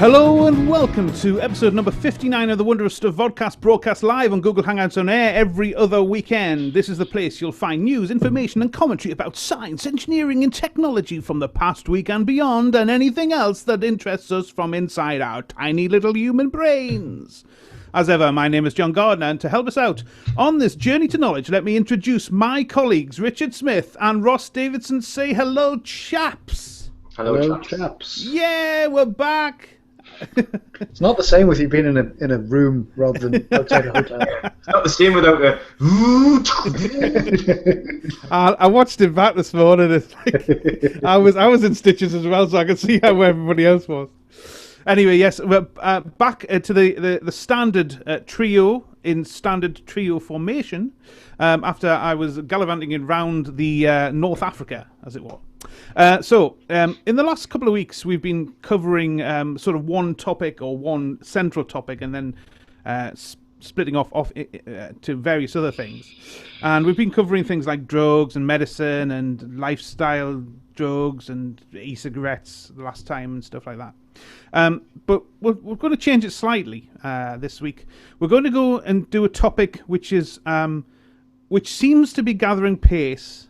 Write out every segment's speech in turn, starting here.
Hello and welcome to episode number 59 of the Wonder of Stuff Vodcast, broadcast live on Google Hangouts on air every other weekend. This is the place you'll find news, information and commentary about science, engineering and technology from the past week and beyond, and anything else that interests us from inside our tiny little human brains. As ever, my name is John Gardner, and to help us out on this journey to knowledge, let me introduce my colleagues Richard Smith and Ross Davidson. Say hello, chaps. Hello, chaps. Yeah, we're back. It's not the same with you being in a room rather than outside a hotel. It's not the same without a. I watched it back this morning. It's like, I was in stitches as well, so I could see how everybody else was. Anyway, yes, we're back to the standard trio in standard trio formation after I was gallivanting around the North Africa, as it were. So, in the last couple of weeks, we've been covering sort of one topic or one central topic and then splitting off to various other things. And we've been covering things like drugs and medicine and lifestyle drugs and e-cigarettes the last time and stuff like that. But we're going to change it slightly this week. We're going to go and do a topic which seems to be gathering pace.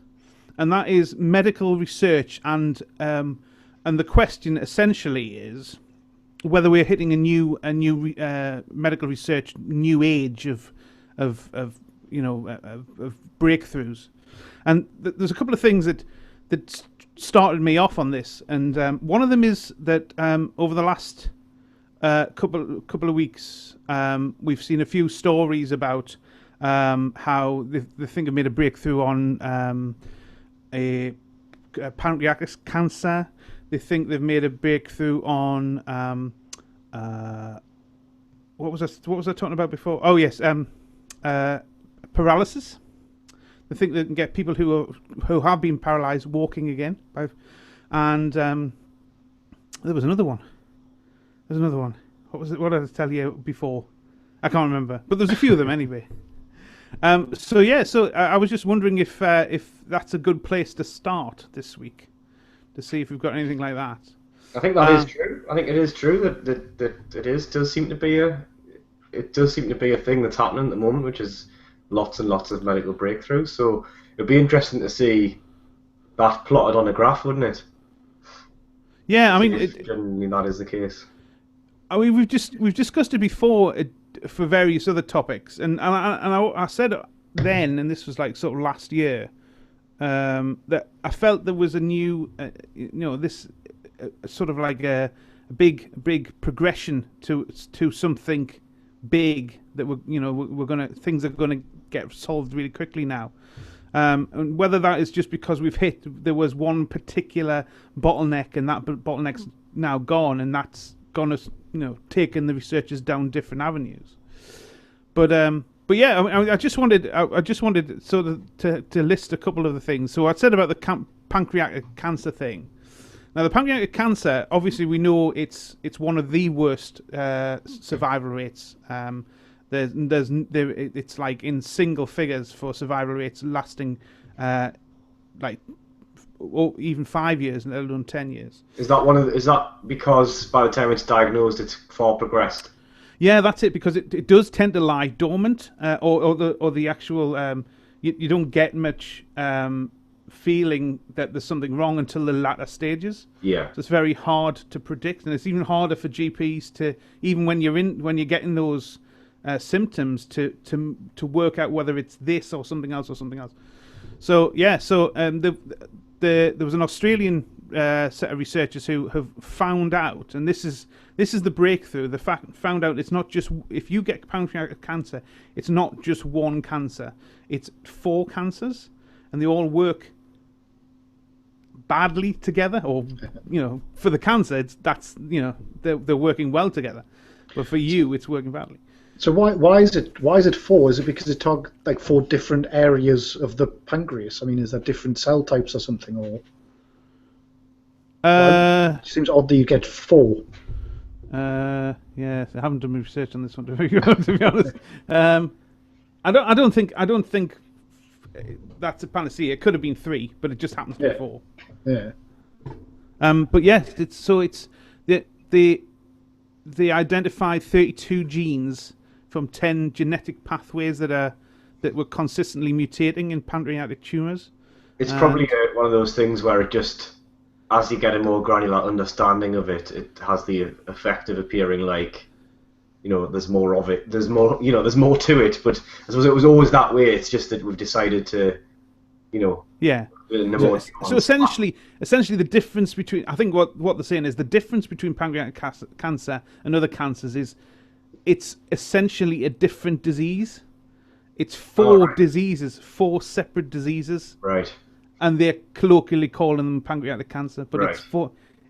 And that is medical research, and the question essentially is whether we're hitting a new medical research new age of breakthroughs. And there's a couple of things that started me off on this, and one of them is that over the last couple of weeks we've seen a few stories about how they think have made a breakthrough on a pancreatic cancer. They think they've made a breakthrough on what was I talking about before? Oh yes, paralysis. They think they can get people who have been paralyzed walking again. And there was another one. What was it? What did I tell you before? I can't remember. But there's a few of them anyway. So I was just wondering if that's a good place to start this week, to see if we've got anything like that. I think that is true. I think it is true that it does seem to be a thing that's happening at the moment, which is lots and lots of medical breakthroughs. So it'd be interesting to see that plotted on a graph, wouldn't it? Yeah, I mean, generally that is the case. I mean, we've discussed it before. For various other topics, and I said then, and this was like sort of last year, that I felt there was a new, this sort of like a big progression to something big that things are gonna get solved really quickly now, and whether that is just because there was one particular bottleneck and that bottleneck's now gone, and that's gonna taking the researchers down different avenues, but yeah, I just wanted sort of to list a couple of the things. So I said about the pancreatic cancer thing. Now the pancreatic cancer, obviously we know it's one of the worst survival rates. It's like in single figures for survival rates lasting even 5 years, let alone 10 years. Is that because by the time it's diagnosed, it's far progressed? Yeah, that's it. Because it does tend to lie dormant, or the actual you don't get much feeling that there's something wrong until the latter stages. Yeah. So it's very hard to predict, and it's even harder for GPs to, even when you're getting those symptoms, to work out whether it's this or something else. So yeah, there was an Australian set of researchers who have found out, and this is the breakthrough. They found out it's not just, if you get pancreatic cancer, it's not just one cancer, it's 4 cancers, and they all work badly together, or for the cancer, they're working well together, but for you, it's working badly. So why is it 4? Is it because it targets like 4 different areas of the pancreas? I mean, is that different cell types or something, or? It seems odd that you get 4. Yeah, I haven't done research on this one to be honest. I don't think that's a panacea. It could have been 3, but it just happens to be 4. Yeah. But yes, it's the they identified 32 genes from 10 genetic pathways that were consistently mutating in pancreatic tumors. It's probably one of those things where it just, as you get a more granular understanding of it, it has the effect of appearing like, there's more of it. There's more, there's more to it. But I suppose it was always that way. It's just that we've decided to, Yeah. So essentially, the difference between, I think what they're saying is the difference between pancreatic cancer and other cancers is it's essentially a different disease. It's four diseases, 4 separate diseases. Right. And they're colloquially calling them pancreatic cancer, but Right.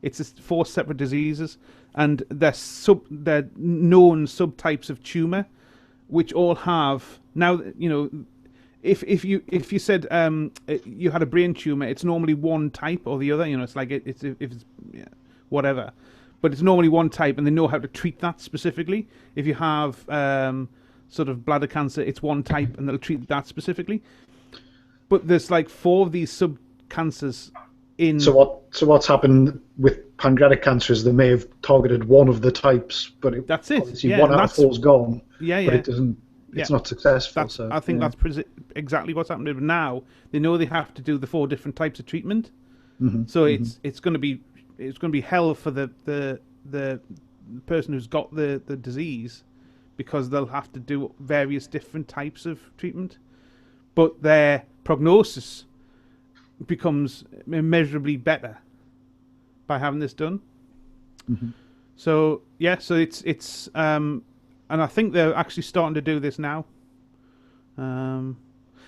it's 4 separate diseases, and they're known subtypes of tumor, which all have now. If you said you had a brain tumor, it's normally one type or the other. It's like if it's whatever, but it's normally one type, and they know how to treat that specifically. If you have sort of bladder cancer, it's one type, and they'll treat that specifically. But there's like 4 of these sub cancers in. So what's happened with pancreatic cancer is they may have targeted one of the types, but that's it. Obviously, one out of 4's gone. Yeah. But it doesn't. It's not successful. I think that's exactly what's happening. But now they know they have to do the 4 different types of treatment. Mm-hmm. So it's going to be hell for the person who's got the disease, because they'll have to do various different types of treatment. But their prognosis becomes immeasurably better by having this done. Mm-hmm. So it's and I think they're actually starting to do this now.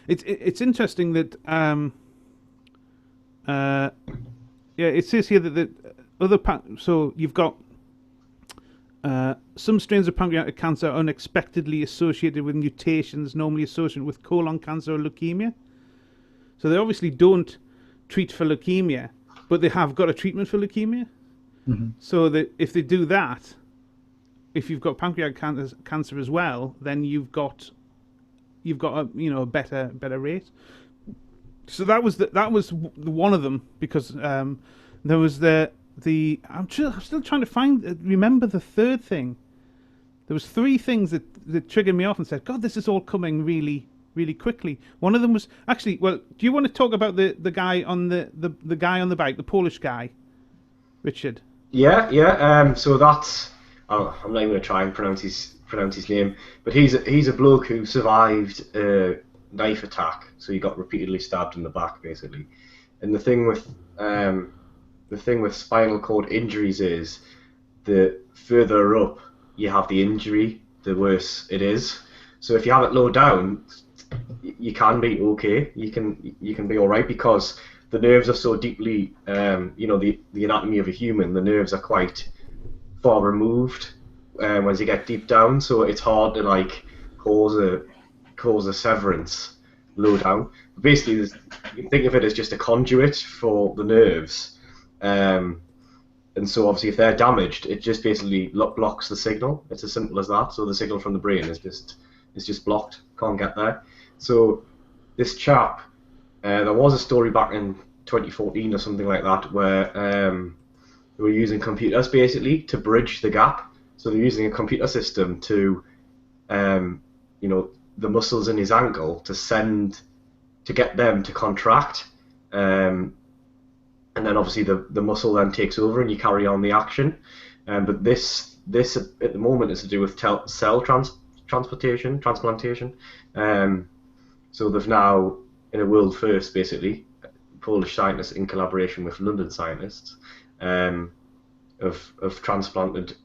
It's interesting that it says here that the other so you've got some strains of pancreatic cancer are unexpectedly associated with mutations normally associated with colon cancer or leukemia. So they obviously don't treat for leukemia, but they have got a treatment for leukemia. Mm-hmm. So that if they do that, if you've got pancreatic cancer as well, then you've got a better rate. So that was one of them, because there was the I'm still trying to remember the third thing. There was 3 things that triggered me off and said, God, this is all coming really, really quickly. One of them was actually, well, do you want to talk about the guy on the guy on the bike, the Polish guy, Richard? Yeah. So that's, I'm not even going to try and pronounce his name, but he's a bloke who survived a knife attack. So he got repeatedly stabbed in the back, basically. And the thing with spinal cord injuries is the further up you have the injury, the worse it is. So if you have it low down, you can be okay. You can be all right, because the nerves are so deeply, the anatomy of a human. The nerves are quite far removed as you get deep down. So it's hard to cause a severance low down. But basically, you can think of it as just a conduit for the nerves. And so obviously if they're damaged, it just basically blocks the signal. It's as simple as that. So the signal from the brain is just blocked, can't get there. So this chap, there was a story back in 2014 or something like that where they were using computers basically to bridge the gap. So they're using a computer system to, the muscles in his ankle to get them to contract. And then obviously the muscle then takes over and you carry on the action. But this at the moment is to do with cell transplantation. So they've now, in a world first basically, Polish scientists in collaboration with London scientists have transplanted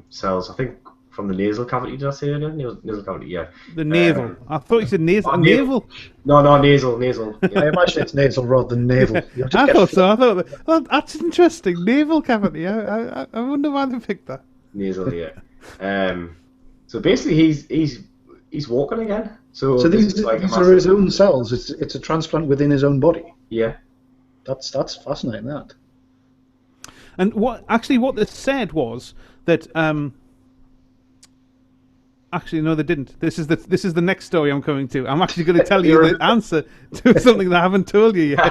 cells, I think, from the nasal cavity. Did I say it? Nasal cavity, yeah. The navel. I thought you said nasal. Navel? No, nasal. Yeah. I imagine it's nasal rather than navel. I thought so. I thought, well, that's interesting. Navel cavity. I wonder why they picked that. Nasal, yeah. So basically, he's walking again. So these are his own cells. It's a transplant within his own body. Yeah. That's fascinating. That. And what they said was that. Actually, no, they didn't. This is the next story I'm coming to. I'm actually going to tell you the answer to something that I haven't told you yet.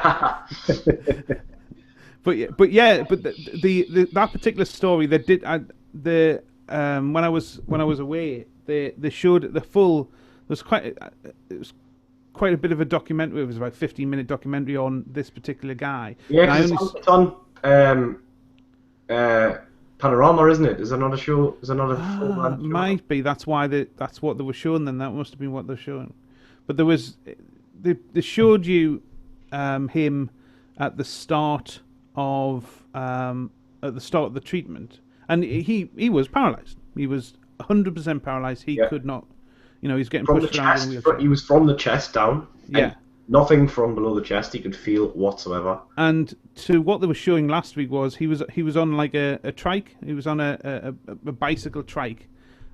but that particular story, they did when I was away, they showed the full. It was quite a bit of a documentary. It was about 15-minute documentary on this particular guy. Yeah, 'cause it's on Panorama, isn't it? Is there not a show? Is there not a full-on show? Might be. That's why that's what they were showing. Then that must have been what they're showing. But there was they showed you him at the start of the treatment, and he was paralyzed. He was 100% paralyzed. He could not. He's getting from the pushed around in a chest. wheelchair. He was from the chest down. Yeah. Nothing from below the chest he could feel whatsoever. And to what they were showing last week was he was on like a trike. He was on a bicycle trike,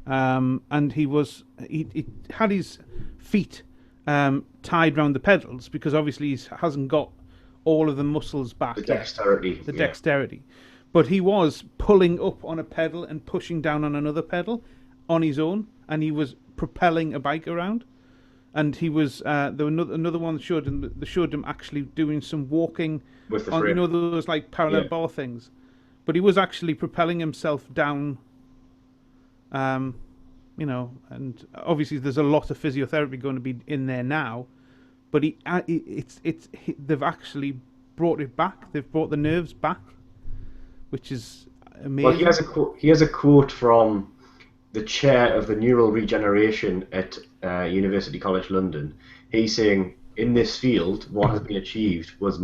and he had his feet tied around the pedals because obviously he hasn't got all of the muscles back. The dexterity. Dexterity. But he was pulling up on a pedal and pushing down on another pedal on his own, and he was propelling a bike around. And he was there was another one that showed him actually doing some walking with the on frame. those like parallel bar things, but he was actually propelling himself down. And obviously there's a lot of physiotherapy going to be in there now, but they've actually brought it back. They've brought the nerves back, which is amazing. Well, he has a quote from the chair of the neural regeneration at University College London. He's saying, in this field, what has been achieved is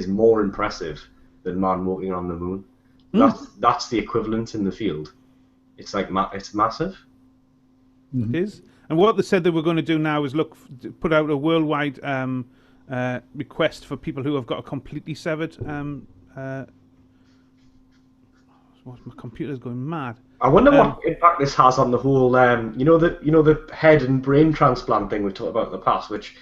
more impressive than man walking on the moon. That's the equivalent in the field. It's like it's massive. It is. And what they said they were going to do now is put out a worldwide request for people who have got a completely severed. My computer's going mad. I wonder what impact this has on the whole. The head and brain transplant thing we've talked about in the past, which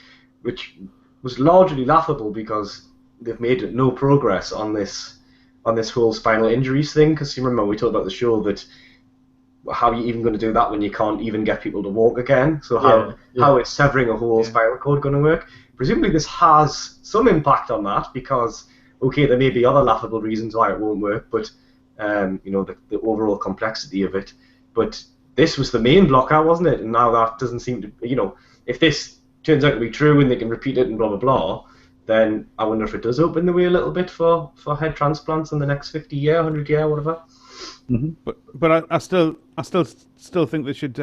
was largely laughable because they've made no progress on this whole spinal injuries thing. Because you remember we talked about the show that how are you even going to do that when you can't even get people to walk again? So how is severing a whole spinal cord going to work? Presumably this has some impact on that because there may be other laughable reasons why it won't work, but the overall complexity of it. But this was the main blocker, wasn't it? And now that doesn't seem to, if this turns out to be true and they can repeat it and blah, blah, blah, then I wonder if it does open the way a little bit for head transplants in the next 50 year, 100 year, whatever. Mm-hmm. But I still think they should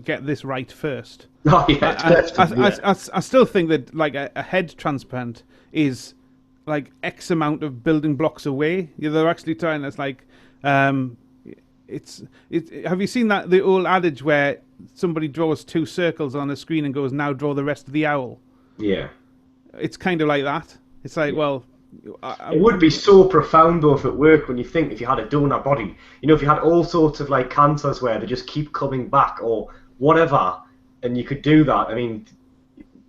get this right first. Oh, yeah, I still think that like a head transplant is like X amount of building blocks away. They're actually trying. It's like, have you seen the old adage where somebody draws two circles on a screen and goes, "Now draw the rest of the owl"? Yeah. It's kind of like that. It's like, well, it would be so profound though if it worked. When you think if you had a donor body, if you had all sorts of like cancers where they just keep coming back or whatever, and you could do that. I mean,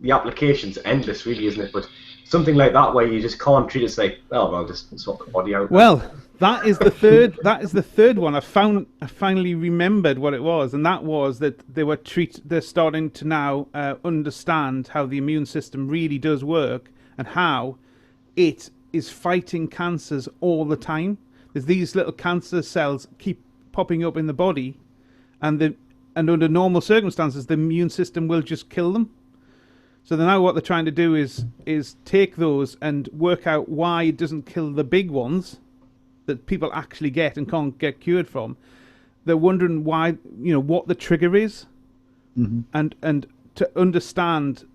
the application's endless, really, isn't it? But something like that where you just can't treat it. It's like, well, just swap the body out. Well, that is the third. That is the third one. I finally remembered what it was, and that was that they're starting to now understand how the immune system really does work and how it is fighting cancers all the time. There's these little cancer cells keep popping up in the body, and under normal circumstances, the immune system will just kill them. So now what they're trying to do is take those and work out why it doesn't kill the big ones that people actually get and can't get cured from. They're wondering why, what the trigger is, and to understand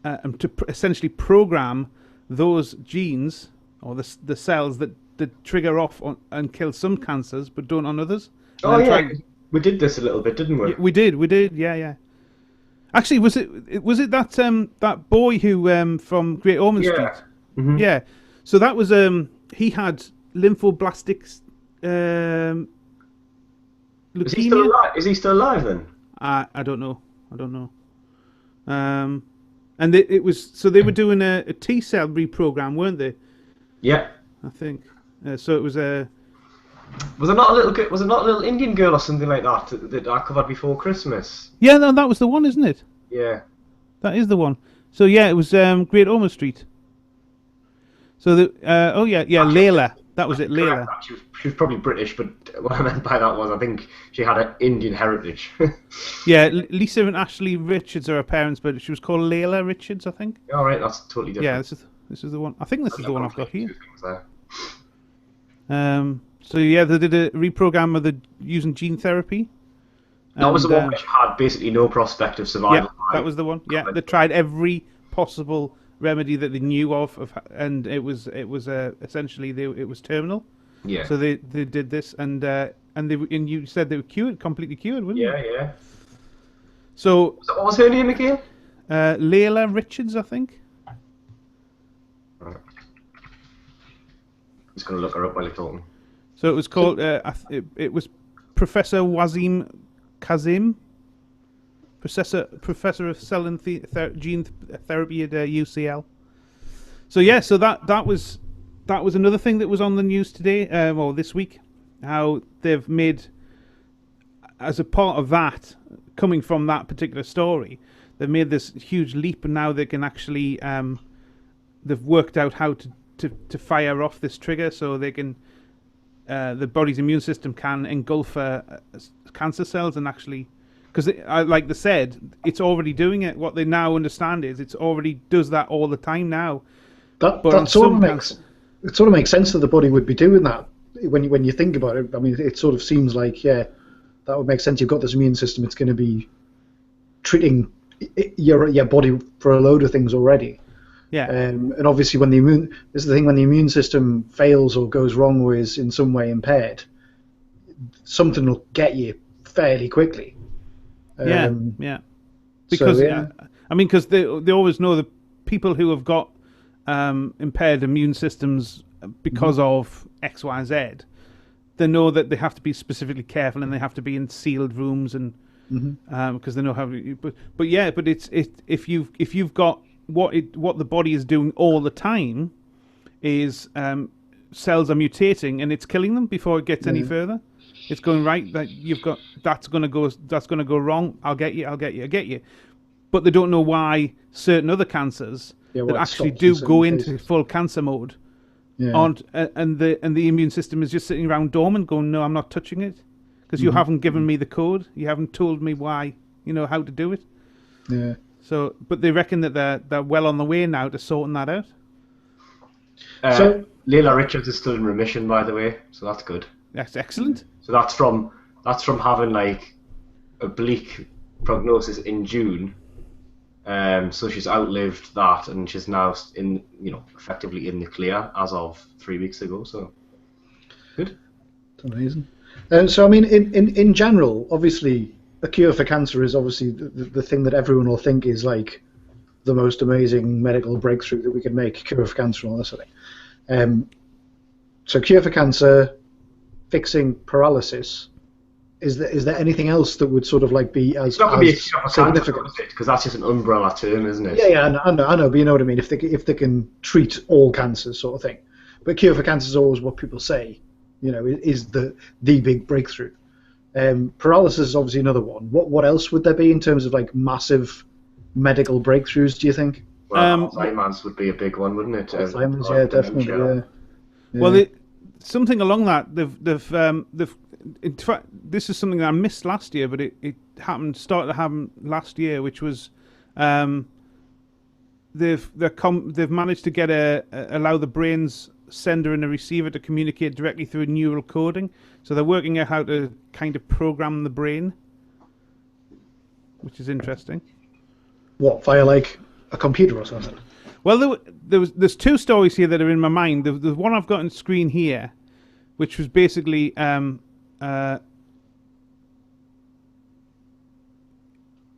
and to essentially program those genes or the cells that trigger off and kill some cancers but don't on others. We did this a little bit, didn't we? We did, yeah. Actually, was it that boy who from Great Ormond Street? Mm-hmm. Yeah. So that was he had lymphoblastic leukemia. Is he still alive then? I don't know. And it was so they were doing a T cell reprogram, weren't they? Yeah. I think so. It was a. Was it not a little Indian girl or something like that I covered before Christmas? Yeah, no, that was the one, isn't it? Yeah. That is the one. So yeah, it was Great Ormond Street. So Layla. That was it, Correct Layla. that. She was probably British, but what I meant by that was I think she had an Indian heritage. Yeah, Lisa and Ashley Richards are her parents, but she was called Layla Richards, I think. All right, that's totally different. Yeah, this is the one. I think this is the one I've got here. Two things there. So yeah, they did a reprogram of using gene therapy. That was the one which had basically no prospect of survival. Yeah, that was the one. Yeah, they tried every possible remedy that they knew of and it was essentially it was terminal. Yeah. So they did this, and you said they were completely cured, wouldn't you? Yeah. So what was her name again? Layla Richards, I think. Right. I'm just gonna look her up while you're talking. So it was called. It was Professor Wazim Kazim, Professor of Cell and Gene Therapy at UCL. So yeah, so that was another thing that was on the news today, or this week, how they've made, as a part of that, coming from that particular story, they've made this huge leap, and now they can actually, they've worked out how to fire off this trigger, so they can, the body's immune system can engulf cancer cells and actually, because like they said, it's already doing it. What they now understand is it already does that all the time now. That sort of makes sense that the body would be doing that when you think about it. I mean, it sort of seems like, yeah, that would make sense. You've got this immune system; it's going to be treating your body for a load of things already. Yeah. And obviously, when the immune system fails or goes wrong or is in some way impaired, something will get you fairly quickly. Yeah. Because so, yeah. I mean, because they always know the people who have got impaired immune systems because of X, Y, Z. They know that they have to be specifically careful and they have to be in sealed rooms and because they know how. But it's if you've got what the body is doing all the time is cells are mutating and it's killing them before it gets any further. It's going right that you've got that's going to go wrong. I'll get you. But they don't know why certain other cancers that actually do go into full cancer mode aren't, and the immune system is just sitting around dormant, going, no, I'm not touching it because you haven't given me the code. You haven't told me why, how to do it. Yeah. So, but they reckon that they're well on the way now to sorting that out. So Layla Richards is still in remission, by the way, so that's good. That's excellent. So that's from having like a bleak prognosis in June. So she's outlived that, and she's now effectively in the clear as of 3 weeks ago. So good. That's amazing. So I mean, in general, obviously, a cure for cancer is obviously the thing that everyone will think is like the most amazing medical breakthrough that we can make. Cure for cancer and all that sort of thing. So cure for cancer, fixing paralysis. Is there anything else that would sort of like be as significant? Because that's just an umbrella term, isn't it? Yeah, I know, but you know what I mean. If they can treat all cancers, sort of thing. But cure for cancer is always what people say. Is the big breakthrough. Paralysis is obviously another one. What else would there be in terms of like massive medical breakthroughs? Do you think? Well, Alzheimer's would be a big one, wouldn't it? Alzheimer's, yeah, definitely. Yeah. Well, something along that they've. In fact, this is something that I missed last year, but it started to happen last year, which was they've managed to allow the brain's sender and a receiver to communicate directly through neural coding. So they're working out how to kind of program the brain, which is interesting. What, via like a computer or something? Well, there's two stories here that are in my mind. The one I've got on screen here, which was basically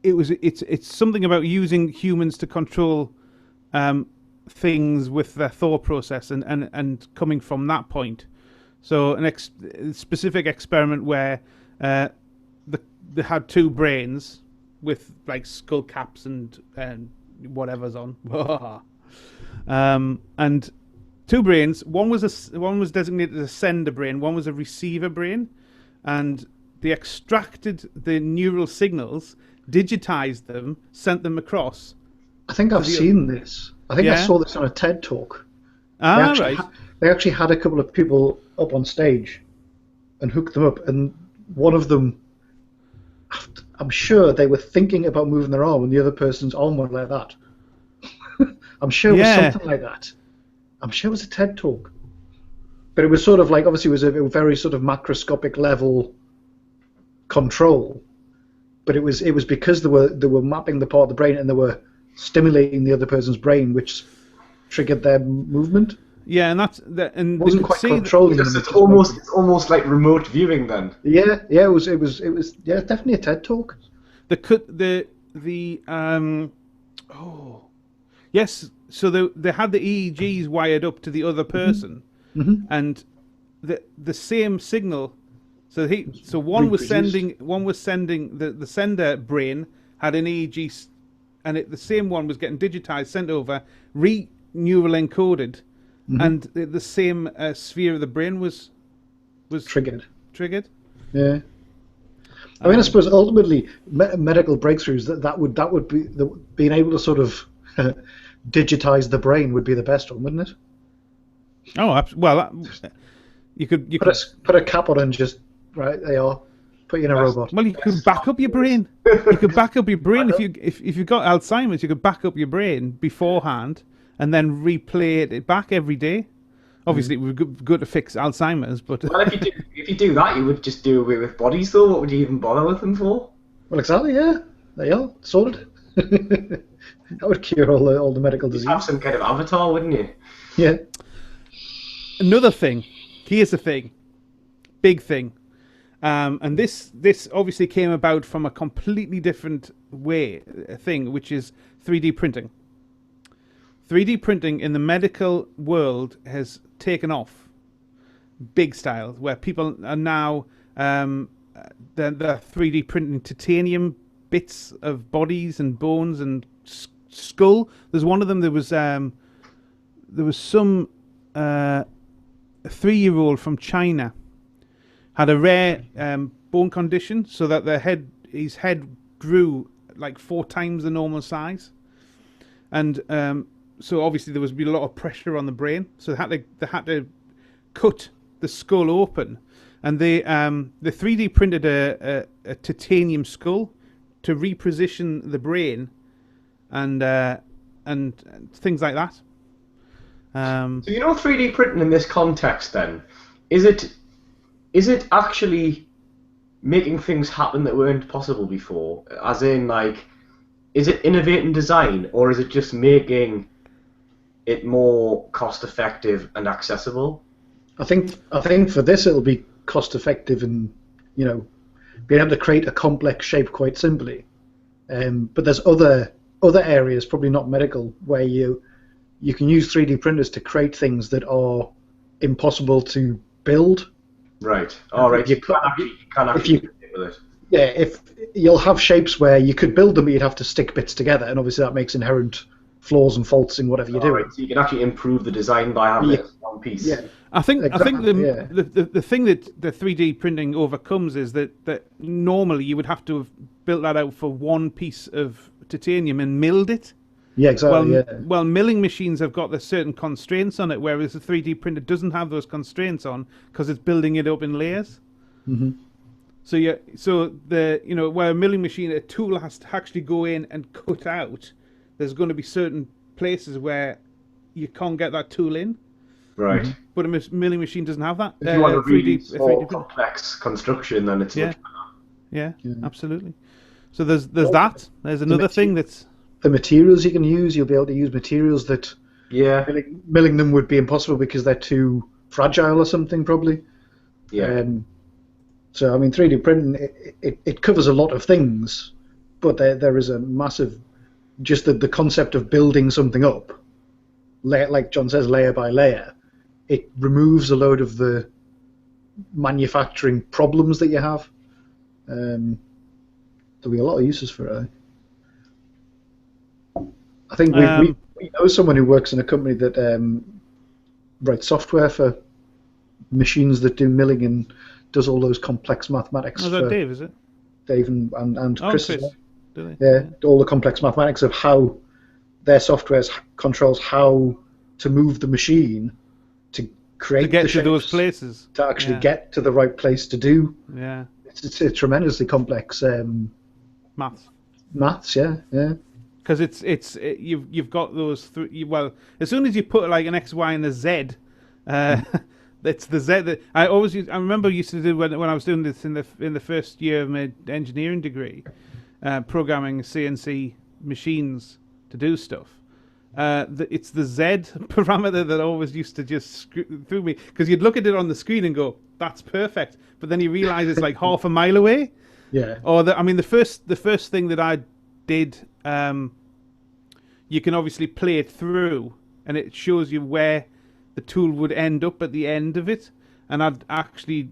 it's something about using humans to control things with their thought process and coming from that point. So specific experiment where they had two brains with like skull caps and whatever's on, and two brains. One was designated as a sender brain. One was a receiver brain, and they extracted the neural signals, digitized them, sent them across. I think I've seen this. I think I saw this on a TED talk. Right. they actually had a couple of people up on stage and hooked them up, and one of them, I'm sure they were thinking about moving their arm, and the other person's arm went like that. I'm sure it was something like that. I'm sure it was a TED talk. But it was sort of like, obviously it was a very sort of macroscopic level control. But it was because they were mapping the part of the brain and they were stimulating the other person's brain, which triggered their movement. Yeah, and and it wasn't quite controlling them. It's almost like remote viewing then. Yeah, it was definitely a TED talk. Yes, so they had the EEGs wired up to the other person, and the same signal. So one was sending the sender brain had an EEG, and the same one was getting digitized, sent over, neural encoded, and the same sphere of the brain was triggered. Yeah. I mean, I suppose ultimately medical breakthroughs that would be being able to sort of digitize the brain would be the best one, wouldn't it? Oh, well, you could put a cap on and just they are. Put you in a robot. Well, you could back up your brain. You could back up your brain if you've got Alzheimer's. You could back up your brain beforehand and then replay it back every day. Obviously, it would be good to fix Alzheimer's, but well, if you do that, you would just do away with bodies, though. What would you even bother with them for? Well, exactly. Yeah, there you are. Sorted. That would cure all the medical disease. You'd have some kind of avatar, wouldn't you? Yeah. Another thing. Here's the thing. Big thing. And this obviously came about from a completely different thing, which is 3D printing. 3D printing in the medical world has taken off, big style, where people are now they're 3D printing titanium bits of bodies and bones and skull. There's one of them. There was some 3-year-old from China had a rare bone condition, so that his head grew like 4 times the normal size, and so obviously there was a lot of pressure on the brain. So they had to cut the skull open, and they 3D printed a titanium skull to reposition the brain, and things like that. So 3D printing in this context, then, is it actually making things happen that weren't possible before? As in, like, is it innovating design, or is it just making it more cost-effective and accessible? I think for this it'll be cost-effective and being able to create a complex shape quite simply. But there's other areas, probably not medical, where you can use 3D printers to create things that are impossible to build. Right. All right. You can't actually do it with it. Yeah. If you'll have shapes where you could build them, but you'd have to stick bits together, and obviously that makes inherent flaws and faults in whatever you do. Right. So you can actually improve the design by having it as one piece. Yeah. I think the thing that the 3D printing overcomes is that normally you would have to have built that out for one piece of titanium and milled it. Yeah, exactly. Well, milling machines have got the certain constraints on it, whereas the 3D printer doesn't have those constraints on because it's building it up in layers. Mm-hmm. Where a milling machine, a tool has to actually go in and cut out. There's going to be certain places where you can't get that tool in. Right. But a milling machine doesn't have that. If you want a really small, complex construction, then it's much better. Yeah, absolutely. So there's that. There's another thing that's... The materials you can use, you'll be able to use materials that milling them would be impossible because they're too fragile or something, probably. Yeah. So, I mean, 3D printing, it covers a lot of things, but there is a massive... Just the concept of building something up, like John says, layer by layer, it removes a load of the manufacturing problems that you have. There'll be a lot of uses for it. I think we know someone who works in a company that writes software for machines that do milling and does all those complex mathematics. Oh, is that Dave, is it? Dave and Chris. Chris. Yeah, all the complex mathematics of how their software controls how to move the machine to create to get the to those shapes, places. to actually Yeah. get to the right place to do. Yeah. It's a tremendously complex Maths. maths. Yeah, yeah. Because you've got those three. Well, as soon as you put like an X, Y, and a Z, it's the Z that I I remember used to do when I was doing this in the first year of my engineering degree, programming CNC machines to do stuff. It's the Z parameter that always used to just screw through me, because you'd look at it on the screen and go, "That's perfect," but then you realise it's like half a mile away. Yeah. Or the first thing that I did, you can obviously play it through, and it shows you where the tool would end up at the end of it. And I'd actually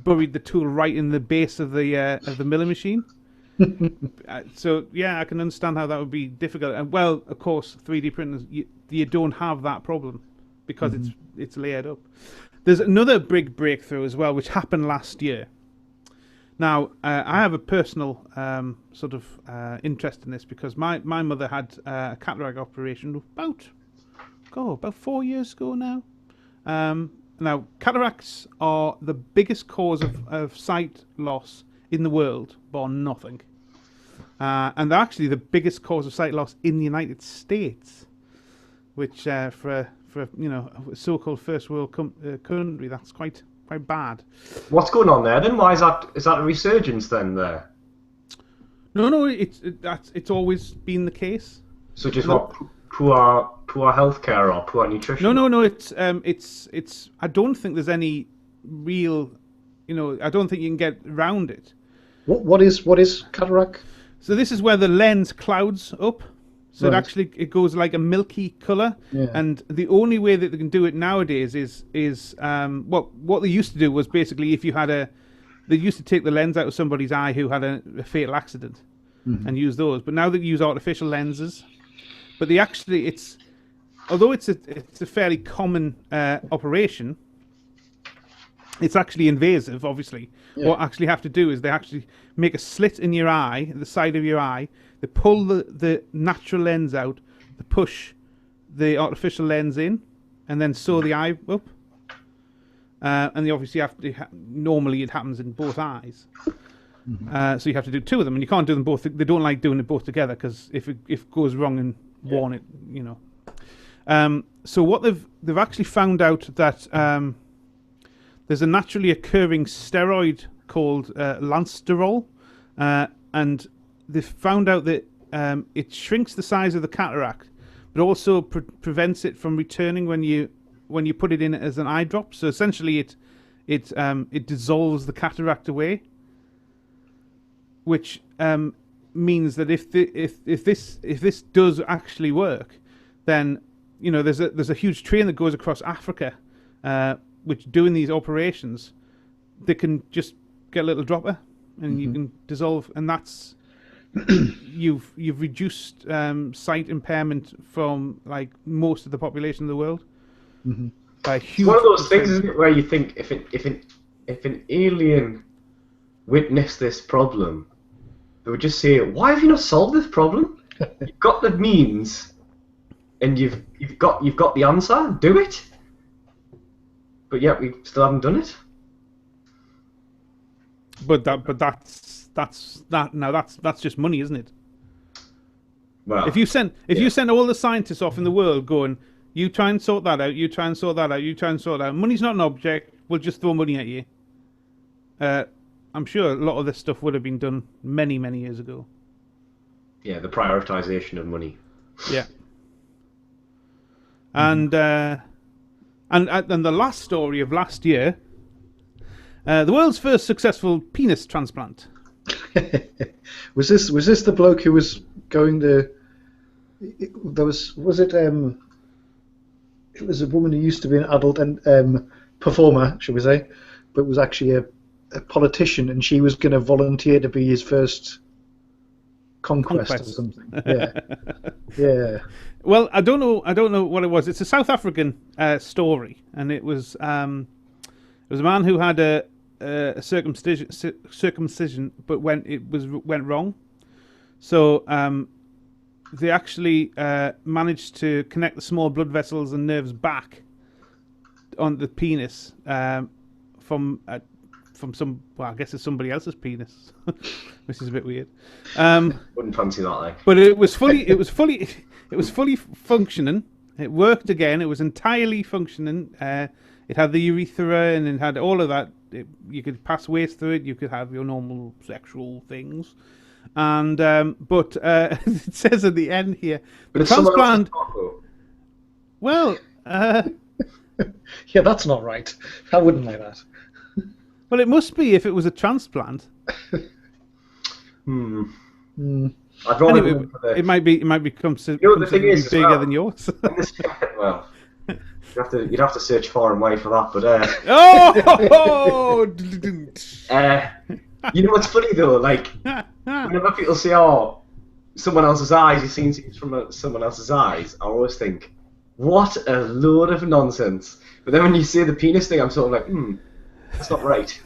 buried the tool right in the base of the milling machine. So yeah, I can understand how that would be difficult. And well, of course, 3D printers, you don't have that problem because it's layered up. There's another big breakthrough as well, which happened last year. Now, I have a personal sort of interest in this, because my mother had a cataract operation about 4 years ago now. Now, cataracts are the biggest cause of sight loss in the world, bar nothing. And they're actually the biggest cause of sight loss in the United States, which for a so-called first world country, that's quite bad. What's going on there then? Why is that a resurgence then there? No, it's always been the case. So just what, poor healthcare or poor nutrition? No. It's. I don't think there's any real. I don't think you can get around it. What is cataract? So this is where the lens clouds up. So Right. it goes like a milky colour, Yeah. and the only way that they can do it nowadays is what they used to do was basically, if you had they used to take the lens out of somebody's eye who had a fatal accident and use those, but now they use artificial lenses. But although it's a fairly common operation, it's actually invasive, obviously. Yeah. What actually have to do is they actually make a slit in your eye, the side of your eye. They pull the natural lens out, they push the artificial lens in, and then sew the eye up. And they obviously have to. Normally, it happens in both eyes. So you have to do two of them, and you can't do them both. They don't like doing it both together, because if it goes wrong in one, So what they've actually found out that there's a naturally occurring steroid called lansterol, and they've found out that it shrinks the size of the cataract, but also prevents it from returning when you put it in as an eye drop. So essentially, it dissolves the cataract away, which means that if this does actually work, then there's a huge train that goes across Africa, which doing these operations, they can just get a little dropper, and you can dissolve, and that's you've reduced sight impairment from like most of the population of the world by a huge. It's one of those things, isn't it, where you think if an alien witnessed this problem, they would just say, "Why have you not solved this problem? You've got the means, and you've got the answer. Do it." But yet we still haven't done it. But that's just money, isn't it? Well, If you send all the scientists off in the world going, you try and sort that out, you try and sort that out, you try and sort that out. Money's not an object. We'll just throw money at you. I'm sure a lot of this stuff would have been done many, many years ago. yeah, the prioritization of money. Yeah. And the last story of last year, the world's first successful penis transplant. Was this the bloke who was going to? It was a woman who used to be an adult and performer, should we say, but was actually a politician, and she was going to volunteer to be his first conquest or something. Yeah, yeah. Well, I don't know what it was. It's a South African story, and it was a man who had a circumcision, but went wrong. So they actually managed to connect the small blood vessels and nerves back the penis from some. Well, I guess it's somebody else's penis, which is a bit weird. Wouldn't fancy that, like. But it was fully functioning. It worked again. It was entirely functioning. It had the urethra and it had all of that. You could pass waste through it. You could have your normal sexual things. And but it says at the end here, But the transplant. Well, Yeah, that's not right. I wouldn't like that. well, it must be if it was a transplant. I'd rather Anyway, go for the... it might become You know, the thing considerably is, as bigger well, than yours. well, you'd have to search far and wide for that, but Oh! you know what's funny though? Like, whenever people say, "Oh, someone else's eyes," you've seen things from someone else's eyes, I always think, "What a load of nonsense!" But then when you say the penis thing, I'm sort of like, that's not right.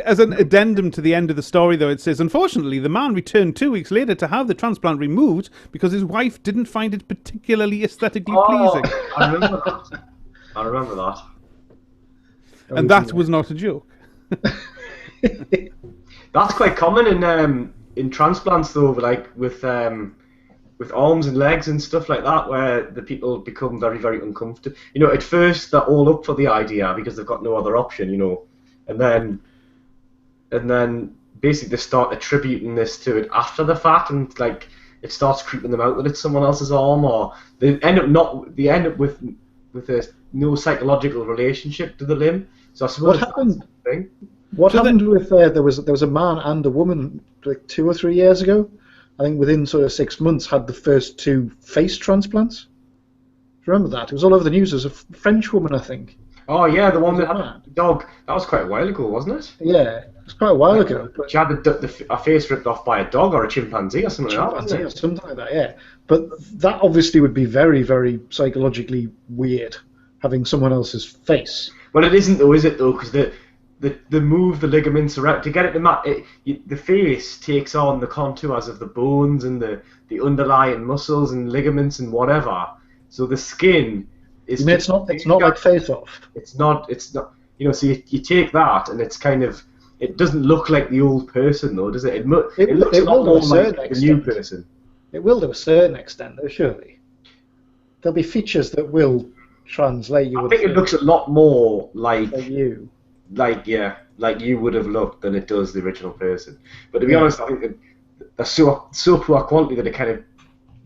As an addendum to the end of the story, though, it says, unfortunately, the man returned 2 weeks later to have the transplant removed because his wife didn't find it particularly aesthetically pleasing. I remember that. And that was not a joke. That's quite common in transplants, though, like with arms and legs and stuff like that, where the people become very, very uncomfortable. You know, at first they're all up for the idea because they've got no other option, you know, and then basically they start attributing this to it after the fact, and like it starts creeping them out that it's someone else's arm, or they end up with a no psychological relationship to the limb. So I suppose What happened? Thing. What happened with there was a man and a woman like 2 or 3 years ago. I think within sort of 6 months had the first 2 face transplants. Remember that? It was all over the news. There was a French woman, I think. Oh yeah, the one that had a dog. That was quite a while ago, wasn't it? Yeah, it was quite a while ago. But She had a face ripped off by a dog or a chimpanzee or something like that. chimpanzee or Wasn't it? something like that, yeah. But that obviously would be very, very psychologically weird, having someone else's face. Well, it isn't though, is it though? Because the move the ligaments around to get it to match. The face takes on the contours of the bones and the underlying muscles and ligaments and whatever. So the skin is. You mean it's not like Face Off. It's not. You know, so you take that and it's kind of. It doesn't look like the old person though, does it? It looks a lot more like the new person. It will to a certain extent, though, surely. There'll be features that will translate you. I think it looks a lot more like you. like you would have looked than it does the original person. But to be honest, I think they're so poor quality that it kind of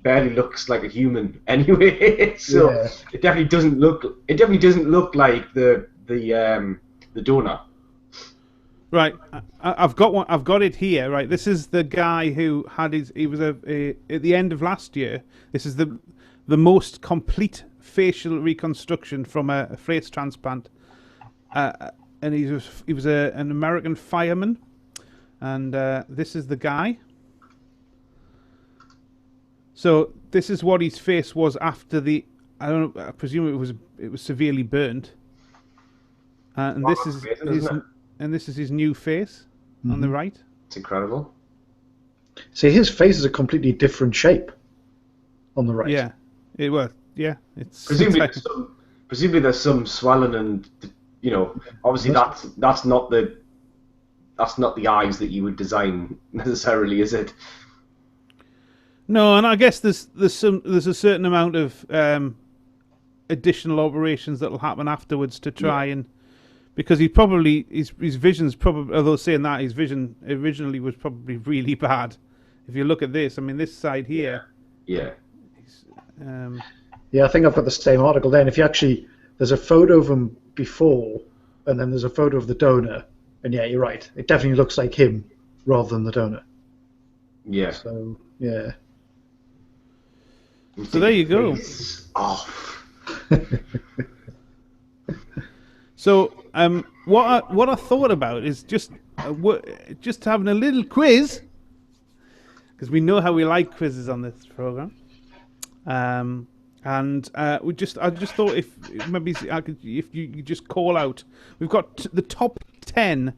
barely looks like a human anyway. So it definitely doesn't look. It definitely doesn't look like the donor. Right, I've got one. I've got it here. Right, this is the guy who had his. He was at the end of last year. This is the most complete facial reconstruction from a face transplant. And he was an American fireman, and this is the guy. So this is what his face was after the. I don't know. I presume it was severely burnt. And this is his, and this is his new face on the right. It's incredible. See, his face is a completely different shape on the right. Yeah, it was. Yeah, it's presumably there's some swelling and. You know, obviously that's not the eyes that you would design necessarily, is it? No, and I guess there's a certain amount of additional operations that will happen afterwards to try and because his vision's probably, although saying that his vision originally was probably really bad. If you look at this, I mean this side here. Yeah. Yeah, I think I've got the same article there. And if you actually, there's a photo of him before, and then there's a photo of the donor, and yeah, you're right. It definitely looks like him rather than the donor. Yeah. So yeah. So there you go. Off. So what I thought about is just having a little quiz, because we know how we like quizzes on this program. And I just thought if you just call out, we've got the top 10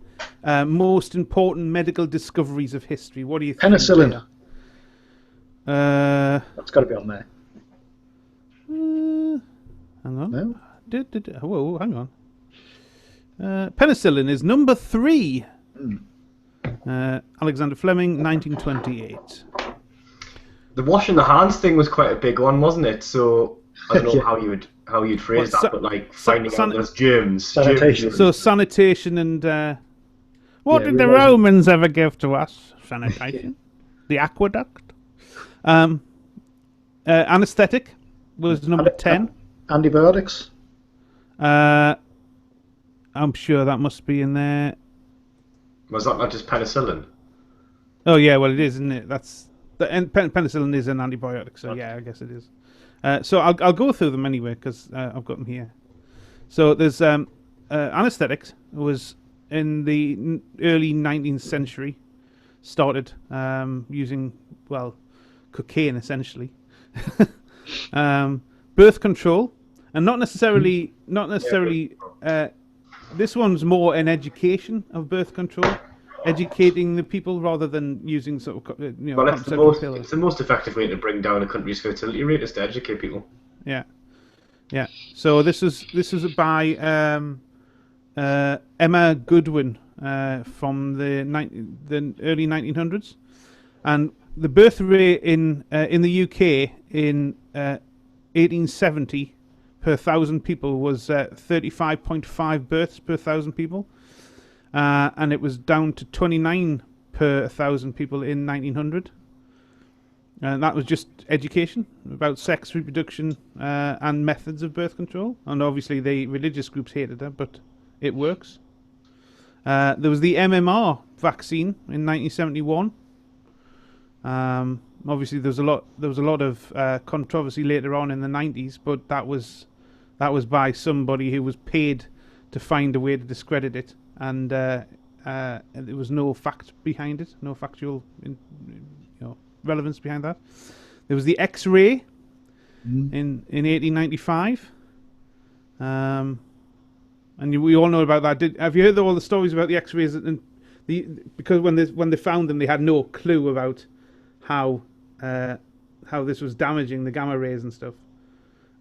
most important medical discoveries of history. What do you think? Penicillin. That's got to be on there. Hang on. No? Whoa, hang on. Penicillin is number 3. Alexander Fleming, 1928. The washing the hands thing was quite a big one, wasn't it? So I don't know Yeah. how you'd phrase What, that, but like finding out there's germs. Sanitation. So sanitation and what Yeah, did the realising- Romans ever give to us? Sanitation, the aqueduct. Anesthetic was number 10. Antibiotics. I'm sure that must be in there. Was that not just penicillin? Oh yeah, well it is, isn't it? That's penicillin is an antibiotic, so yeah, I guess it is. So I'll go through them anyway because I've got them here. So there's anesthetics was in the early 19th century, started using cocaine essentially. Birth control, and not necessarily. This one's more an education of birth control, educating the people rather than using sort of Well, contraceptive pills. it's the most effective way to bring down a country's fertility rate is to educate people. Yeah. So this is by Emma Goodwin from the early 1900s, and the birth rate in the UK in 1870 per 1,000 people was 35.5 births per 1,000 people, and it was down to 29 per 1,000 people in 1900. And that was just education about sex, reproduction, and methods of birth control. And obviously the religious groups hated it, but it works. There was the MMR vaccine in 1971. Obviously there was a lot of controversy later on in the 90s, but that was by somebody who was paid to find a way to discredit it, and there was no fact behind it, no factual relevance behind that. There was the X-ray in 1895, and we all know about that. Have you heard all the stories about the X-rays? And because when they found them, they had no clue about how this was damaging the gamma rays and stuff.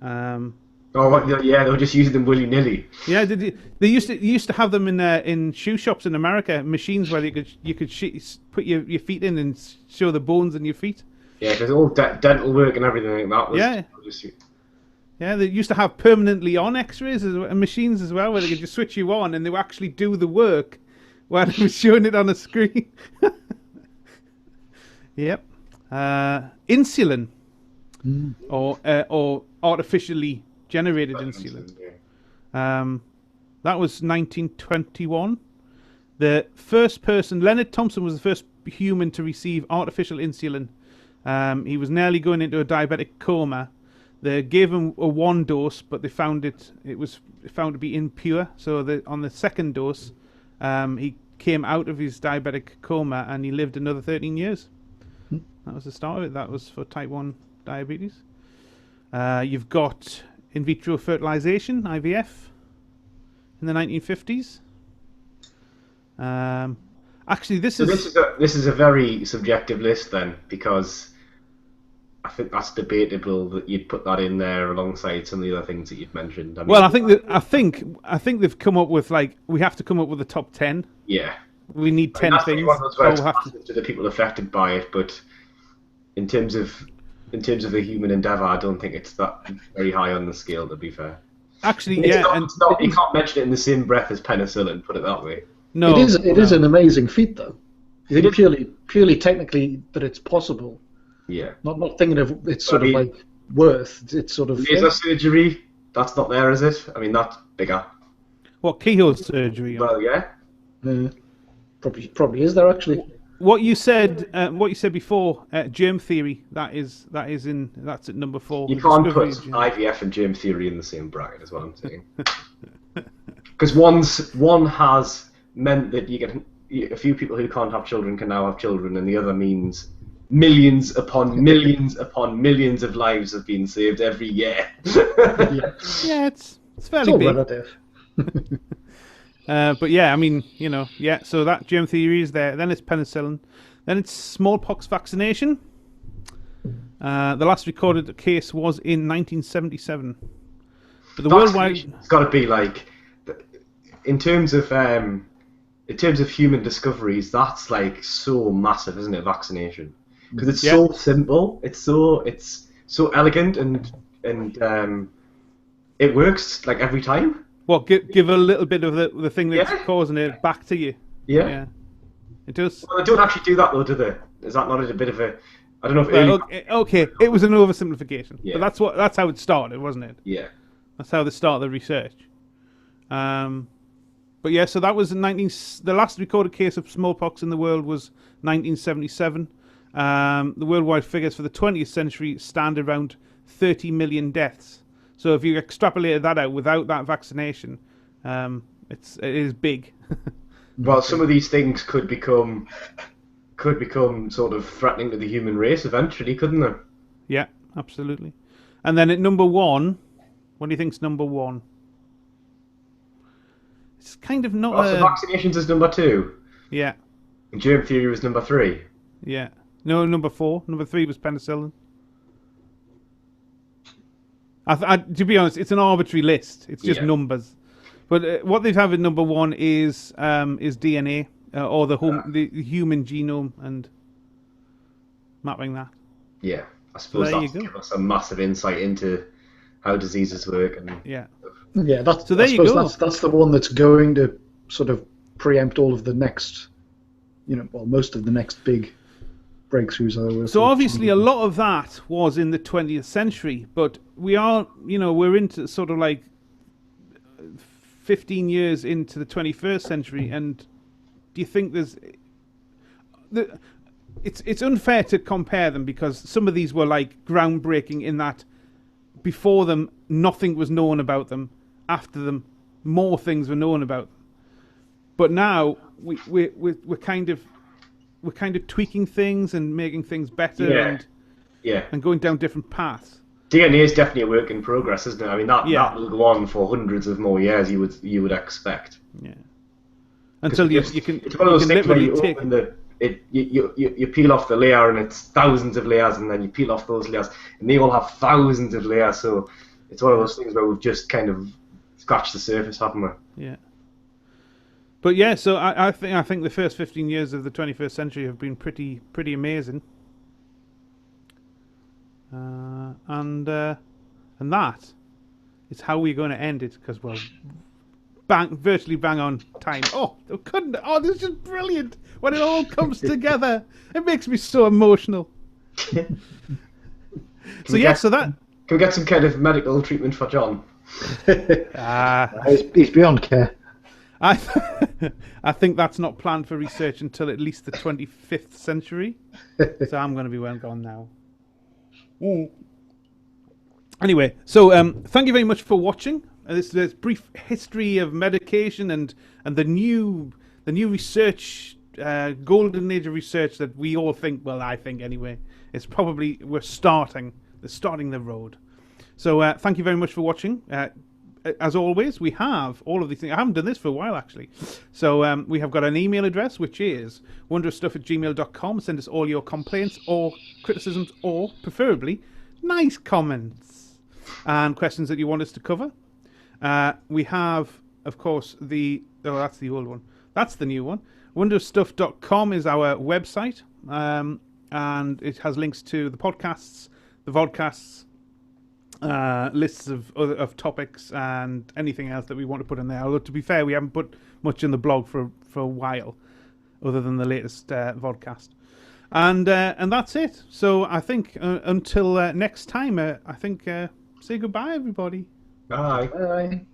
Yeah, they were just using them willy nilly. Yeah, they used to have them in shoe shops in America, machines where you could put your feet in and show the bones in your feet. Yeah, because all dental work and everything like that was. Yeah, they used to have permanently on X-rays and machines as well, where they could just switch you on and they would actually do the work while they were showing it on a screen. Yep. Insulin, or artificially generated insulin. That was 1921. The first person, Leonard Thompson, was the first human to receive artificial insulin. He was nearly going into a diabetic coma. They gave him a 1 dose, but they found it was found to be impure. So on the second dose, he came out of his diabetic coma and he lived another 13 years. That was the start of it. That was for type 1 diabetes. You've got in vitro fertilization, IVF, in the 1950s. Actually, this is a very subjective list then, because I think that's debatable that you'd put that in there alongside some of the other things that you've mentioned. I think they've come up with we have to come up with a top 10. Yeah, we need 10 things. To the people affected by it, but in terms of the human endeavour, I don't think it's that very high on the scale, to be fair. Actually, you can't mention it in the same breath as penicillin, put it that way. No, it is an amazing feat, though. You think purely technically that it's possible. Yeah. Not thinking of it's sort of like worth. It's sort of laser surgery. That's not there, is it? I mean, that's bigger. What, keyhole surgery? Well, yeah. Probably is there actually. What you said before, germ theory. That's at number 4. You can't put IVF and germ theory in the same bracket, is what I'm saying. Because one has meant that a few people who can't have children can now have children, and the other means millions upon millions upon millions of lives have been saved every year. Yeah, it's fairly big. Relative. But yeah, I mean, so that germ theory is there. Then it's penicillin. Then it's smallpox vaccination. The last recorded case was in 1977. But the worldwide, It's got to be like, in terms of human discoveries, that's like so massive, isn't it? Vaccination, because it's so simple, it's so elegant, and it works like every time. what give a little bit of the thing that's Yeah. causing it back to you. Yeah. It does. Well, they don't actually do that though, do they? Is that not a bit of a? I don't know if Well, okay, it was an oversimplification, Yeah. but that's how it started, wasn't it? Yeah. That's how they started the research. But yeah, so that was in the last recorded case of smallpox in the world was 1977. The worldwide figures for the 20th century stand around 30 million deaths. So if you extrapolated that out without that vaccination, it is big. Well, some of these things could become sort of threatening to the human race eventually, couldn't they? Yeah, absolutely. And then at number one, what do you think's number one? It's kind of not. So vaccinations is number 2. Yeah. And germ theory was number 3. Yeah. No, number 4. Number 3 was penicillin. To be honest, it's an arbitrary list. It's just numbers. But what they have in number 1 is DNA or the human genome and mapping that. Yeah, I suppose there that's you go. given us a massive insight into how diseases work. And Yeah. Yeah, that's, So there I you suppose go. that's the one that's going to sort of preempt all of the next, most of the next big breakthroughs. So obviously a lot of that was in the 20th century, but we're into sort of like 15 years into the 21st century, and do you think it's unfair to compare them because some of these were like groundbreaking in that before them nothing was known about them, after them more things were known about them. But now we're kind of tweaking things and making things better and going down different paths. DNA is definitely a work in progress, isn't it? I mean, that will go on for hundreds of more years. You would expect. Yeah. Until you can. It's one of those things where you take. open you peel off the layer and it's thousands of layers, and then you peel off those layers and they all have thousands of layers. So it's one of those things where we've just kind of scratched the surface, haven't we? Yeah. But yeah, so I think the first 15 years of the 21st century have been pretty amazing. And that is how we're going to end it because virtually bang on time. Oh, this is just brilliant when it all comes together. It makes me so emotional. Can we get some kind of medical treatment for John? He's beyond care. I think that's not planned for research until at least the 25th century. So I'm going to be well gone now. Anyway, so thank you very much for watching. This brief history of medication and the new research, golden age of research that we all think. Well, I think anyway. It's probably we're starting the road. So thank you very much for watching. As always, we have all of these things. I haven't done this for a while, actually. So we have got an email address, which is wonderstuff@gmail.com. Send us all your complaints or criticisms or, preferably, nice comments and questions that you want us to cover. We have, of course, that's the old one. That's the new one. Wonderstuff.com is our website, and it has links to the podcasts, the vodcasts, lists of topics and anything else that we want to put in there. Although to be fair, we haven't put much in the blog for a while, other than the latest vodcast. And that's it. So I think until next time, I think say goodbye, everybody. Bye. Bye.